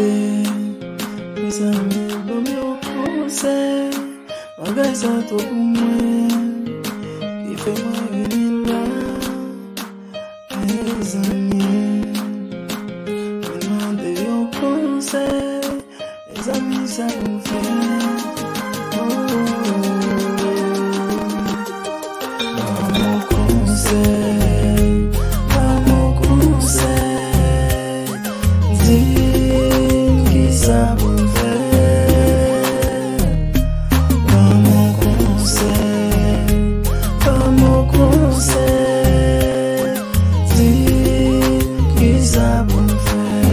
Tande, mes amis, bon me conseil, malgré ça tout pour moi, il fait moi venir là, mes amis, me demander un conseil, mes amis ça vous fait, mon conseil, mon conseil, dis qui ça vous fait, mon conseil, dis qui ça vous fait,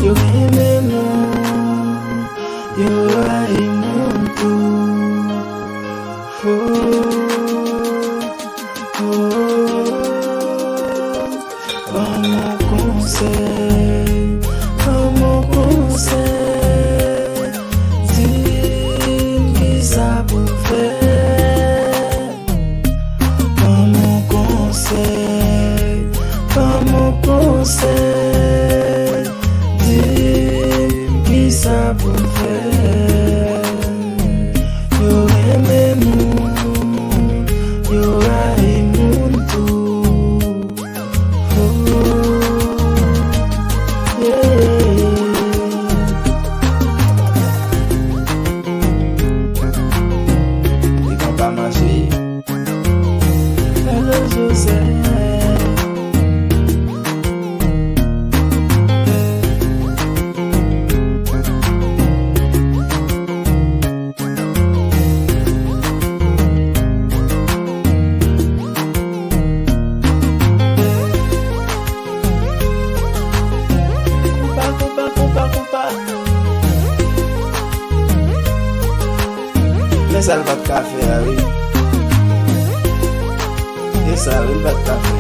yo aimez moi, yo aimez tout, mon conseil, dis qui ça vous fait, mon conseil, dis qui ça vous fait, yo aimez moi, yo aimez tout, et quand pas marcher, hello Joseph. Mais ça va de café, oui. Et ça va de café.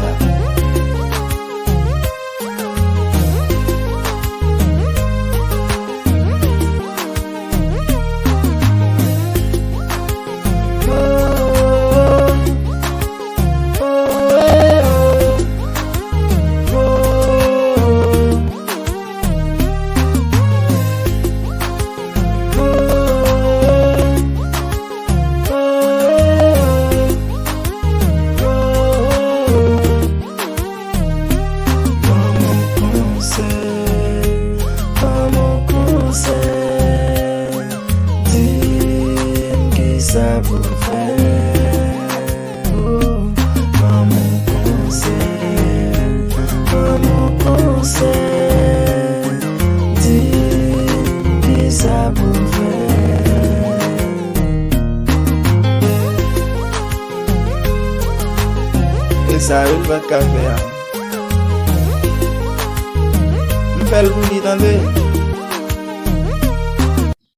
Ça vous fait, mon conseil, dis ça vous fait, et ça il va café, me fait le bout d'idée.